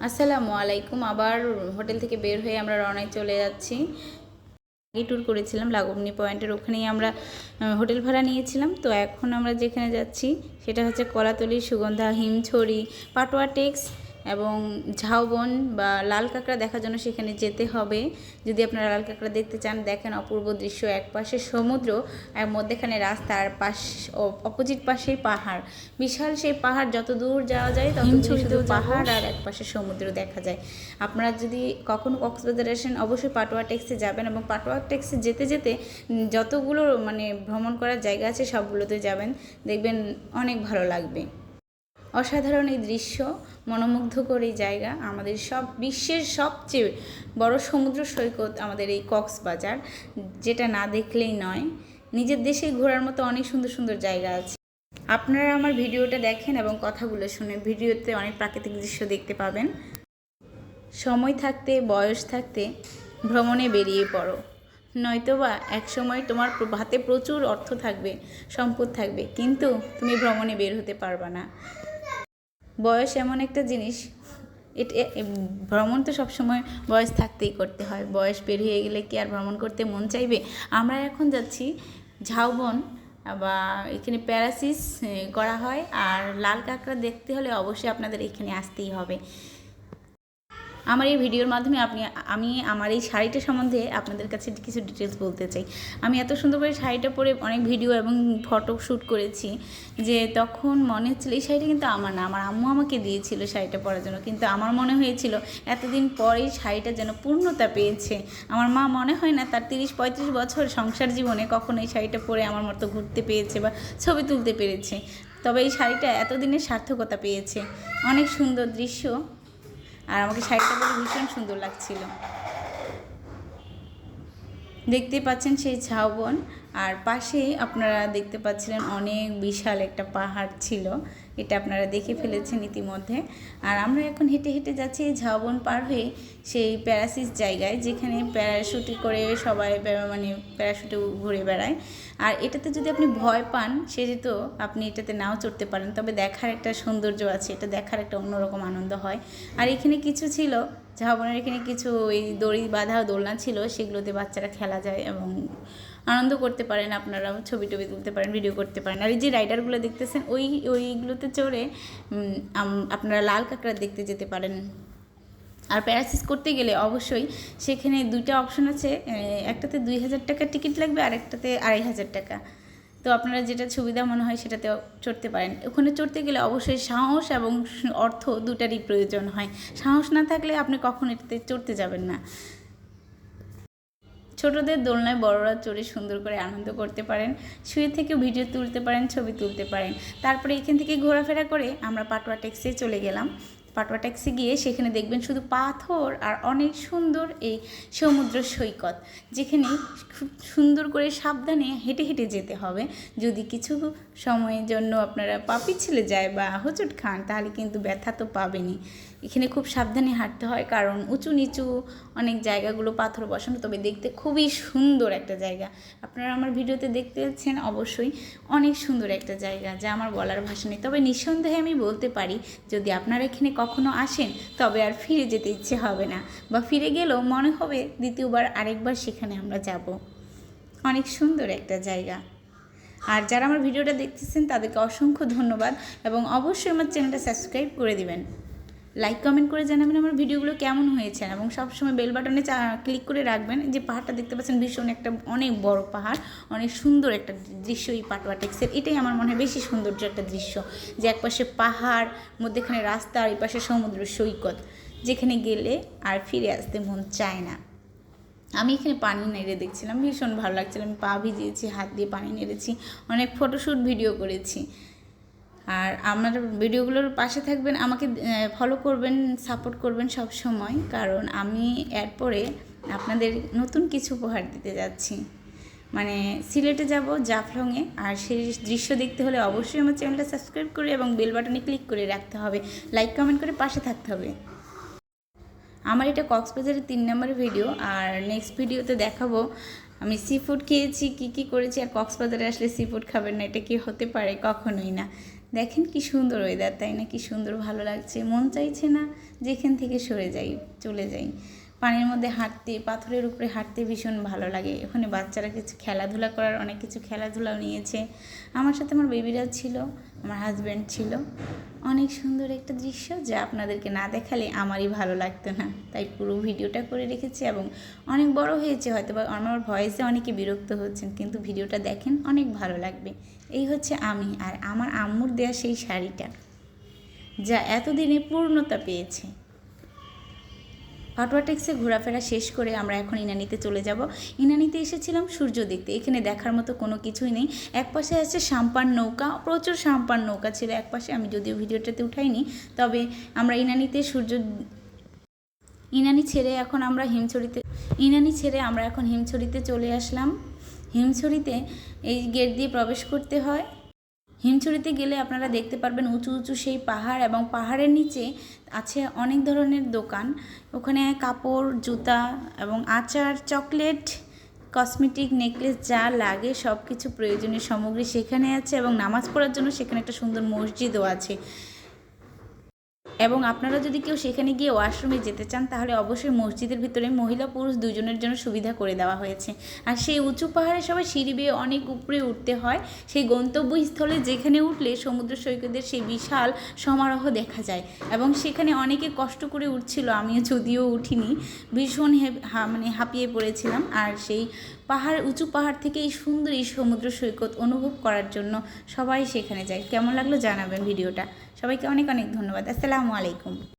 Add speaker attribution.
Speaker 1: আসসালামু আলাইকুম। আবার হোটেল থেকে বের হয়ে আমরা রওনায় চলে যাচ্ছি। এই ট্যুর করেছিলাম লাবণী পয়েন্টের, ওখানেই আমরা হোটেল ভাড়া নিয়েছিলাম। তো এখন আমরা যেখানে যাচ্ছি সেটা হচ্ছে কলাতলি, সুগন্ধা, হিমছড়ি, পাটোয়া টেক্স এবং ঝাউবন বা লাল কাঁকড়া দেখার জন্য সেখানে যেতে হবে। যদি আপনারা লাল কাঁকড়া দেখতে চান, দেখেন অপূর্ব দৃশ্য। এক পাশে সমুদ্র আর মধ্যেখানে রাস্তা, আর অপোজিট পাশেই পাহাড়। বিশাল সেই পাহাড়, যত দূর যাওয়া যায় তত শুধু পাহাড় আর এক পাশে সমুদ্র দেখা যায়। আপনারা যদি কখনো কক্সবাজার আসেন অবশ্যই পাটোয়া টেক্সে যাবেন, এবং পাটোয়া টেক্সে যেতে যেতে যতগুলো ভ্রমণ করার জায়গা আছে সবগুলোতে যাবেন, দেখবেন অনেক ভালো লাগবে। অসাধারণ এই দৃশ্য, মনোমুগ্ধকর এই জায়গা। আমাদের বিশ্বের সবচেয়ে বড় সমুদ্র সৈকত আমাদের এই কক্সবাজার, যেটা না দেখলেই নয়। নিজের দেশে ঘোরার মতো অনেক সুন্দর সুন্দর জায়গা আছে। আপনারা আমার ভিডিওটা দেখেন এবং কথাগুলো শুনে, ভিডিওতে অনেক প্রাকৃতিক দৃশ্য দেখতে পাবেন। সময় থাকতে, বয়স থাকতে ভ্রমণে বেরিয়ে পড়ো, নয়তোবা এক সময় তোমার হাতে প্রচুর অর্থ থাকবে, সম্পদ থাকবে, কিন্তু তুমি ভ্রমণে বের হতে পারবে না। বয়স এমন একটা জিনিস, ভ্রমণ তো সবসময় বয়স থাকতেই করতে হয়। বয়স বের হয়ে গেলে কি আর ভ্রমণ করতে মন চাইবে? আমরা এখন যাচ্ছি ঝাউবন, বা এখানে প্যারাসিস করা হয়। আর লাল কাঁকড়া দেখতে হলে অবশ্যই আপনাদের এখানে আসতেই হবে। আমার এই ভিডিওর মাধ্যমে আমি আমার এই শাড়িটা সম্বন্ধে আপনাদের কাছে কিছু ডিটেলস বলতে চাই। আমি এত সুন্দর করে শাড়িটা পরে অনেক ভিডিও এবং ফটো শ্যুট করেছি, যে তখন মনে হচ্ছিল এই শাড়িটা কিন্তু আমার না, আমার আম্মু আমাকে দিয়েছিল শাড়িটা পরার জন্য। কিন্তু আমার মনে হয়েছিল এতদিন পরেই শাড়িটা যেন পূর্ণতা পেয়েছে। আমার মা মনে হয় না তার 30-35 বছর সংসার জীবনে কখনো এই শাড়িটা পরে আমার মতো ঘুরতে পেয়েছে বা ছবি তুলতে পেরেছে। তবে এই শাড়িটা এতদিনের সার্থকতা পেয়েছে। অনেক সুন্দর দৃশ্য, আর আমাকে শাড়িটা পরে ভীষণ সুন্দর লাগছিল। দেখতে পাচ্ছেন সেই ঝাউবন, আর পাশেই আপনারা দেখতে পাচ্ছিলেন অনেক বিশাল একটা পাহাড় ছিল। এটা আপনারা দেখে ফেলেছেন ইতিমধ্যে। আর আমরা এখন হেঁটে হেঁটে যাচ্ছি এই ঝাউবন পার হয়ে সেই প্যারাসিস জায়গায়, যেখানে প্যারাশুটে করে সবাই প্যারাশুটে ঘুরে বেড়ায়। আর এটাতে যদি আপনি ভয় পান, সেহেতু আপনি এটাতে নাও চড়তে পারেন, তবে দেখার একটা সৌন্দর্য আছে, এটা দেখার একটা অন্যরকম আনন্দ হয়। আর এখানে কিছু ছিল ঝাউবনের, এখানে কিছু ওই দড়ি বাঁধা দোলনা ছিল, সেগুলোতে বাচ্চারা খেলা যায় এবং আনন্দ করতে পারেন। আপনারাও ছবি টবি তুলতে পারেন, ভিডিও করতে পারেন। আর এই যে রাইডারগুলো দেখতেছেন, ওইগুলোতে চড়ে আপনারা লাল কাঁকড়া দেখতে যেতে পারেন। আর প্যারাসিস করতে গেলে অবশ্যই সেখানে দুইটা অপশন আছে, একটাতে 2000 টাকা টিকিট লাগবে, আর একটাতে 2500 টাকা। তো আপনারা যেটা সুবিধা মনে হয় সেটাতে চড়তে পারেন। ওখানে চড়তে গেলে অবশ্যই সাহস এবং অর্থ দুটারই প্রয়োজন হয়। সাহস না থাকলে আপনি কখনো এটাতে চড়তে যাবেন না। ছোটদের দোলনায় বড়রা চড়ে সুন্দর করে আনন্দ করতে পারেন, শুয়ে থেকে ভিডিও তুলতে পারেন, ছবি তুলতে পারেন। তারপরে এখান থেকে ঘোরাফেরা করে আমরা পাটোয়া টেক্সে চলে গেলাম। পাটোয়া ট্যাক্সি গিয়ে সেখানে দেখবেন শুধু পাথর আর অনেক সুন্দর এই সমুদ্র সৈকত, যেখানে খুব সুন্দর করে সাবধানে হেঁটে হেঁটে যেতে হবে। যদি কিছু সময়ের জন্য আপনারা পা পিছলে যায় বা হোঁচট খান, তাহলে কিন্তু ব্যথা তো পাবেনই। এখানে খুব সাবধানে হাঁটতে হয়, কারণ উঁচু নিচু অনেক জায়গাগুলো পাথর বসানো, তবে দেখতে খুবই সুন্দর একটা জায়গা। আপনারা আমার ভিডিওতে দেখতে পাচ্ছেন, অবশ্যই অনেক সুন্দর একটা জায়গা, যা আমার বলার ভাষা নেই। তবে নিঃসন্দেহে আমি বলতে পারি, যদি আপনারা এখানে কখনো আসেন তবে আর ফিরে যেতে ইচ্ছে হবে না, বা ফিরে গেলেও মনে হবে দ্বিতীয়বার আরেকবার সেখানে আমরা যাব। অনেক সুন্দর একটা জায়গা। আর যারা আমার ভিডিওটা দেখতেছেন তাদেরকে অসংখ্য ধন্যবাদ, এবং অবশ্যই আমার চ্যানেলটা সাবস্ক্রাইব করে দিবেন। লাইক কমেন্ট করে জানাবেন আমার ভিডিওগুলো কেমন হয়েছে, এবং সবসময় বেল বাটনে ক্লিক করে রাখবেন। যে পাহাড়টা দেখতে পাচ্ছেন ভীষণ একটা অনেক বড় পাহাড়, অনেক সুন্দর একটা দৃশ্য এই পাটোয়া টেক্সের। এটাই আমার মনে হয় বেশি সৌন্দর্য একটা দৃশ্য, যে একপাশে পাহাড়, মধ্যেখানে রাস্তা, আর এই পাশে সমুদ্র সৈকত, যেখানে গেলে আর ফিরে আসতে মন চায় না। আমি এখানে পানি নেড়ে দেখছিলাম, ভীষণ ভালো লাগছিল। আমি পা ভিজিয়েছি, হাত দিয়ে পানি নেড়েছি, অনেক ফটোশ্যুট ভিডিও করেছি। আর আমার ভিডিওগুলোর পাশে থাকবেন, আমাকে ফলো করবেন, সাপোর্ট করবেন সব সময়, কারণ আমি এরপরে আপনাদের নতুন কিছু উপহার দিতে যাচ্ছি। সিলেটে যাব জাফলংয়ে, আর সেই দৃশ্য দেখতে হলে অবশ্যই আমার চ্যানেলটা সাবস্ক্রাইব করে এবং বেল বাটনে ক্লিক করে রাখতে হবে, লাইক কমেন্ট করে পাশে থাকতে হবে। আমার এটা কক্সবাজারের 3 নম্বরের ভিডিও, আর নেক্সট ভিডিওতে দেখাবো আমি সি ফুড খেয়েছি, কী কী করেছি। আর কক্সবাজারে আসলে সি ফুড খাবেন না, এটা কি হতে পারে? কখনোই না। দেখেন কি সুন্দর ওয়েদার, তাই না? কি সুন্দর ভালো লাগছে, মন চাইছে না যেখান থেকে সরে যাই, চলে যাই। পানির মধ্যে হাঁটতে, পাথরের উপরে হাঁটতে ভীষণ ভালো লাগে। ওখানে বাচ্চারা কিছু খেলাধুলা করার অনেক কিছু খেলাধুলাও নিয়েছে। আমার সাথে আমার বেবিরাও ছিল, আমার হাজব্যান্ড ছিল। অনেক সুন্দর একটা দৃশ্য, যা আপনাদেরকে না দেখালে আমারই ভালো লাগতো না, তাই পুরো ভিডিওটা করে রেখেছি। এবং অনেক বড় হয়েছে হয়তো বা আমার ভয়েসে অনেকে বিরক্ত হচ্ছেন, কিন্তু ভিডিওটা দেখেন, অনেক ভালো লাগবে। এই হচ্ছে আমি আর আমার আম্মুর দেয়া সেই শাড়িটা, যা এতদিনে পূর্ণতা পেয়েছে। পাটুয়া টেক্সে ঘোরাফেরা শেষ করে আমরা এখন ইনানিতে চলে যাব। ইনানিতে এসেছিলাম সূর্য দেখতে। এখানে দেখার মতো কোনো কিছুই নেই। এক পাশে আছে সাম্পান নৌকা, প্রচুর সাম্পান নৌকা ছিল এক পাশে, আমি যদিও ভিডিওটাতে উঠাইনি। তবে আমরা ইনানি ছেড়ে আমরা এখন হিমছড়িতে চলে আসলাম। হিমছড়িতে এই গেট দিয়ে প্রবেশ করতে হয়। হিমছড়িতে গেলে আপনারা দেখতে পারবেন উঁচু উঁচু সেই পাহাড়, এবং পাহাড়ের নিচে আছে অনেক ধরনের দোকান। ওখানে কাপড়, জুতা এবং আচার, চকলেট, কসমেটিক, নেকলেস, যা লাগে সব কিছু প্রয়োজনীয় সামগ্রী সেখানে আছে। এবং নামাজ পড়ার জন্য সেখানে একটা সুন্দর মসজিদও আছে। এবং আপনারা যদি কেউ সেখানে গিয়ে ওয়াশরুমে যেতে চান, তাহলে অবশ্যই মসজিদের ভিতরে মহিলা পুরুষ দুজনের জন্য সুবিধা করে দেওয়া হয়েছে। আর সেই উঁচু পাহাড়ে সবাই সিঁড়ি বেয়ে অনেক উপরে উঠতে হয়। সেই গন্তব্যস্থলে যেখানে উঠলে সমুদ্র সৈকতের সেই বিশাল সমারোহ দেখা যায়, এবং সেখানে অনেকে কষ্ট করে উঠছিল, আমিও যদিও উঠিনি, ভীষণ হাঁপিয়ে পড়েছিলাম। আর সেই উঁচু পাহাড় থেকে এই সুন্দর এই সমুদ্র সৈকত অনুভব করার জন্য সবাই সেখানে যায়। কেমন লাগলো জানাবেন ভিডিওটা। সবাইকে অনেক অনেক ধন্যবাদ। আসসালামু আলাইকুম।